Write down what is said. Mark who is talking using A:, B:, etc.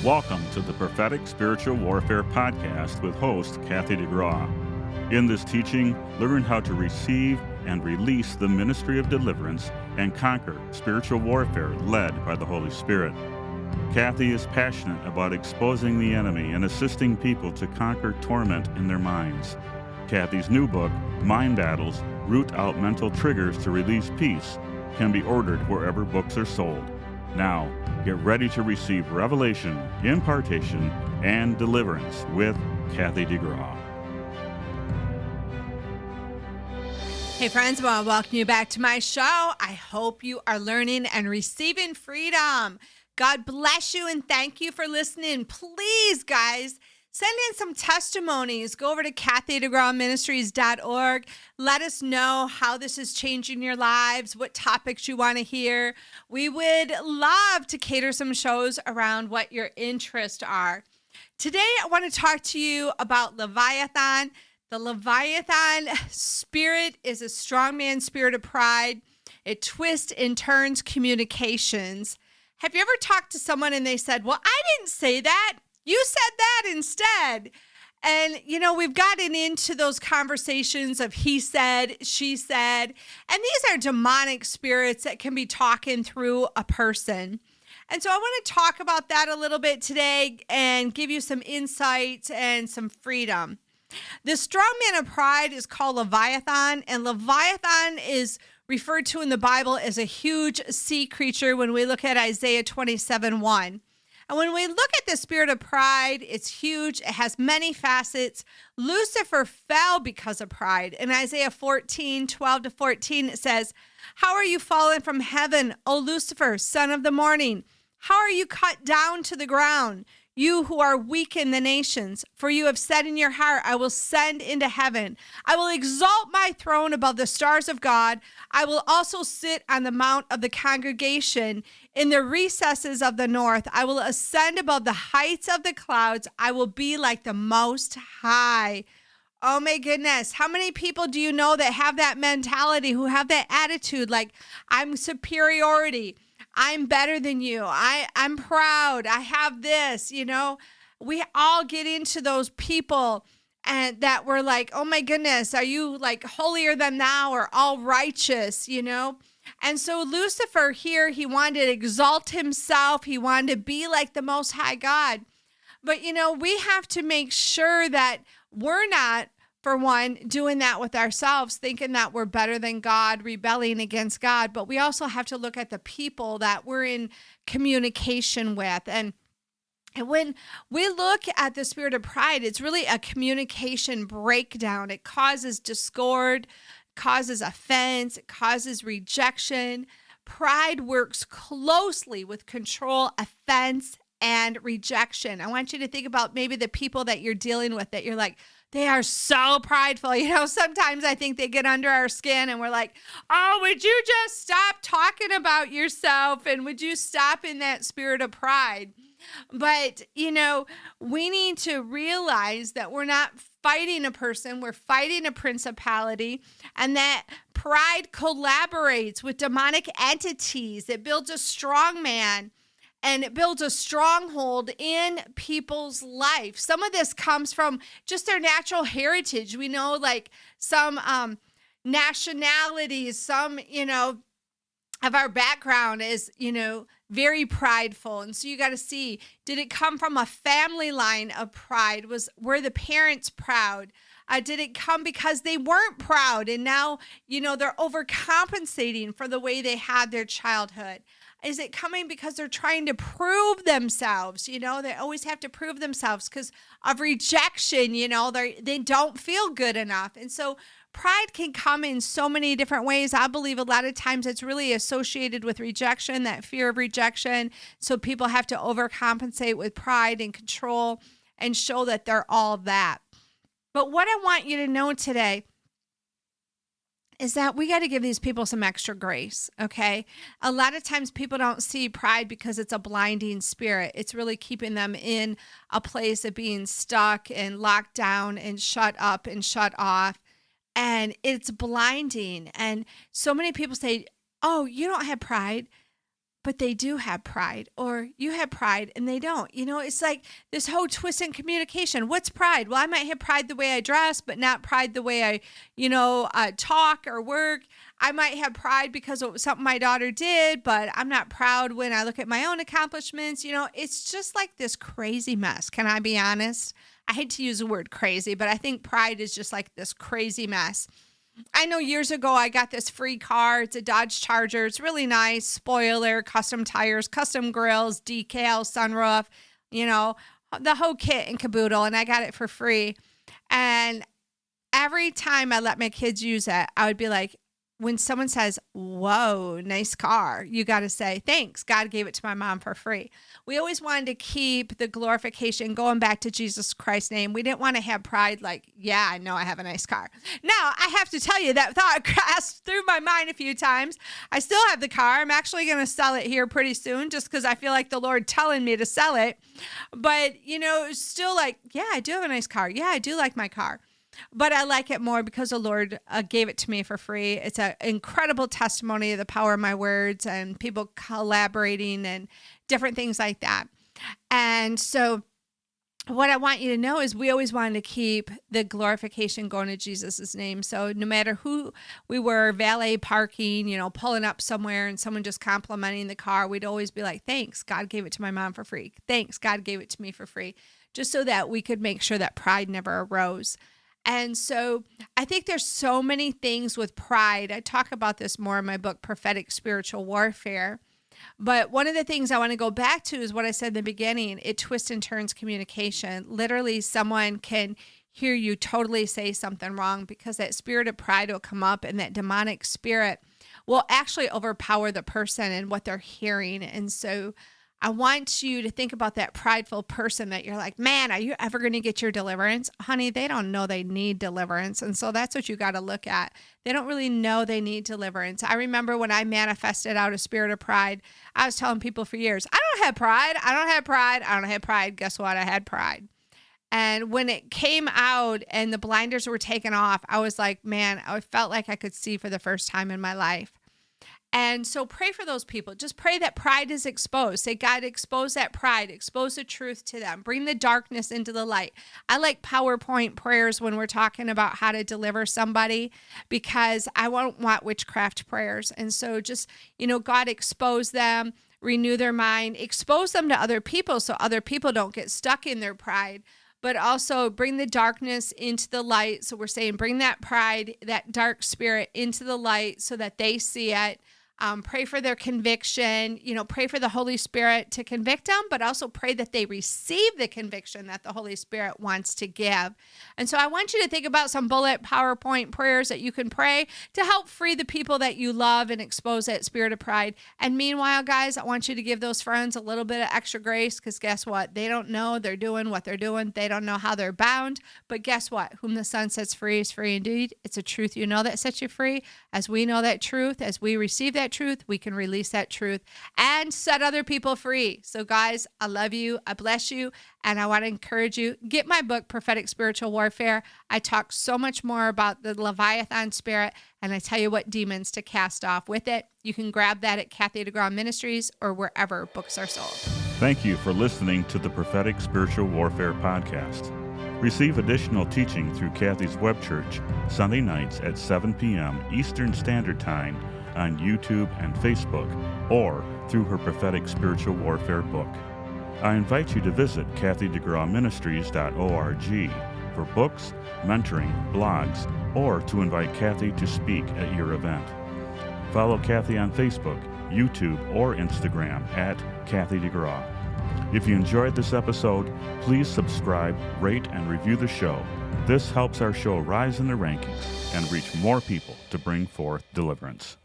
A: Welcome to the Prophetic Spiritual Warfare podcast with host Kathy DeGraw. In this teaching, learn how to receive and release the ministry of deliverance and conquer spiritual warfare led by the Holy Spirit. Kathy is passionate about exposing the enemy and assisting people to conquer torment in their minds. Kathy's new book, Mind Battles: Root Out Mental Triggers to Release Peace, can be ordered wherever books are sold. Now, get ready to receive revelation, impartation, and deliverance with Kathy DeGraw.
B: Hey friends, I want to welcome you back to my show. I hope you are learning and receiving freedom. God bless you and thank you for listening. Please, guys, send in some testimonies. Go over to kathydegrawministries.org. Let us know how this is changing your lives, what topics you want to hear. We would love to cater some shows around what your interests are. Today, I want to talk to you about Leviathan. The Leviathan spirit is a strongman spirit of pride. It twists and turns communications. Have you ever talked to someone and they said, well, I didn't say that. You said that instead. And, we've gotten into those conversations of he said, she said, and these are demonic spirits that can be talking through a person. And so I want to talk about that a little bit today and give you some insights and some freedom. The strongman of pride is called Leviathan, and Leviathan is referred to in the Bible as a huge sea creature when we look at Isaiah 27:1. And when we look at the spirit of pride, it's huge. It has many facets. Lucifer fell because of pride. In Isaiah 14:12-14, it says, "How are you fallen from heaven, O Lucifer, son of the morning? How are you cut down to the ground, you who are weak in the nations? For you have said in your heart, I will send into heaven. I will exalt my throne above the stars of God. I will also sit on the mount of the congregation in the recesses of the north. I will ascend above the heights of the clouds. I will be like the Most High." Oh my goodness. How many people do you know that have that mentality, who have that attitude like, I'm superiority, I'm better than you, I'm proud, I have this, We all get into those people and that we're like, oh my goodness, are you like holier than thou or all righteous, And so Lucifer here, he wanted to exalt himself. He wanted to be like the Most High God. But, we have to make sure that we're not, for one, doing that with ourselves, thinking that we're better than God, rebelling against God. But we also have to look at the people that we're in communication with. And when we look at the spirit of pride, it's really a communication breakdown. It causes discord, causes offense, it causes rejection. Pride works closely with control, offense, and rejection. I want you to think about maybe the people that you're dealing with that you're like, they are so prideful. Sometimes I think they get under our skin and we're like, oh, would you just stop talking about yourself? And would you stop in that spirit of pride? But, we need to realize that we're not fighting a person, we're fighting a principality, and that pride collaborates with demonic entities. It builds a strong man. And it builds a stronghold in people's life. Some of this comes from just their natural heritage. We know like some nationalities, some, of our background is, very prideful. And so you got to see, did it come from a family line of pride? Were the parents proud? Did it come because they weren't proud and now, they're overcompensating for the way they had their childhood? Is it coming because they're trying to prove themselves? They always have to prove themselves because of rejection. They don't feel good enough. And so pride can come in so many different ways. I believe a lot of times it's really associated with rejection, that fear of rejection. So people have to overcompensate with pride and control and show that they're all that. But what I want you to know today is that we got to give these people some extra grace, okay? A lot of times people don't see pride because it's a blinding spirit. It's really keeping them in a place of being stuck and locked down and shut up and shut off. And it's blinding. And so many people say, oh, you don't have pride. but they do have pride, or you have pride and they don't. It's like this whole twist in communication. What's pride? Well, I might have pride the way I dress, but not pride the way I, talk or work. I might have pride because it was something my daughter did, but I'm not proud when I look at my own accomplishments. It's just like this crazy mess. Can I be honest? I hate to use the word crazy, but I think pride is just like this crazy mess. I know years ago I got this free car. It's a Dodge Charger. It's really nice. Spoiler, custom tires, custom grills, decal, sunroof, the whole kit and caboodle. And I got it for free. And every time I let my kids use it, I would be like, when someone says, whoa, nice car, you got to say, thanks. God gave it to my mom for free. We always wanted to keep the glorification going back to Jesus Christ's name. We didn't want to have pride like, yeah, I know I have a nice car. Now, I have to tell you that thought passed through my mind a few times. I still have the car. I'm actually going to sell it here pretty soon just because I feel like the Lord telling me to sell it. But, it's still like, yeah, I do have a nice car. Yeah, I do like my car. But I like it more because the Lord gave it to me for free. It's an incredible testimony of the power of my words and people collaborating and different things like that. And so what I want you to know is we always wanted to keep the glorification going to Jesus' name. So no matter who we were, valet parking, pulling up somewhere and someone just complimenting the car, we'd always be like, thanks, God gave it to my mom for free. Thanks, God gave it to me for free. Just so that we could make sure that pride never arose. And so I think there's so many things with pride. I talk about this more in my book, Prophetic Spiritual Warfare. But one of the things I want to go back to is what I said in the beginning. It twists and turns communication. Literally, someone can hear you totally say something wrong because that spirit of pride will come up and that demonic spirit will actually overpower the person and what they're hearing. And so I want you to think about that prideful person that you're like, man, are you ever going to get your deliverance? Honey, they don't know they need deliverance. And so that's what you got to look at. They don't really know they need deliverance. I remember when I manifested out a spirit of pride, I was telling people for years, I don't have pride. I don't have pride. I don't have pride. Guess what? I had pride. And when it came out and the blinders were taken off, I was like, man, I felt like I could see for the first time in my life. And so pray for those people. Just pray that pride is exposed. Say, God, expose that pride. Expose the truth to them. Bring the darkness into the light. I like PowerPoint prayers when we're talking about how to deliver somebody because I won't want witchcraft prayers. And so just, God, expose them, renew their mind, expose them to other people so other people don't get stuck in their pride. But also bring the darkness into the light. So we're saying bring that pride, that dark spirit into the light so that they see it. Pray for their conviction, pray for the Holy Spirit to convict them, but also pray that they receive the conviction that the Holy Spirit wants to give. And so I want you to think about some bullet PowerPoint prayers that you can pray to help free the people that you love and expose that spirit of pride. And meanwhile, guys, I want you to give those friends a little bit of extra grace because guess what? They don't know they're doing what they're doing. They don't know how they're bound. But guess what? Whom the Son sets free is free indeed. It's a truth that sets you free. As we know that truth, as we receive that truth, we can release that truth and set other people free. So guys, I love you. I bless you. And I want to encourage you, get my book, Prophetic Spiritual Warfare. I talk so much more about the Leviathan spirit, and I tell you what demons to cast off with it. You can grab that at Kathy DeGraw Ministries or wherever books are sold.
A: Thank you for listening to the Prophetic Spiritual Warfare podcast. Receive additional teaching through Kathy's web church, Sunday nights at 7 p.m. Eastern Standard Time on YouTube and Facebook, or through her Prophetic Spiritual Warfare book. I invite you to visit kathydegrawministries.org for books, mentoring, blogs, or to invite Kathy to speak at your event. Follow Kathy on Facebook, YouTube, or Instagram at Kathy DeGraw. If you enjoyed this episode, please subscribe, rate, and review the show. This helps our show rise in the rankings and reach more people to bring forth deliverance.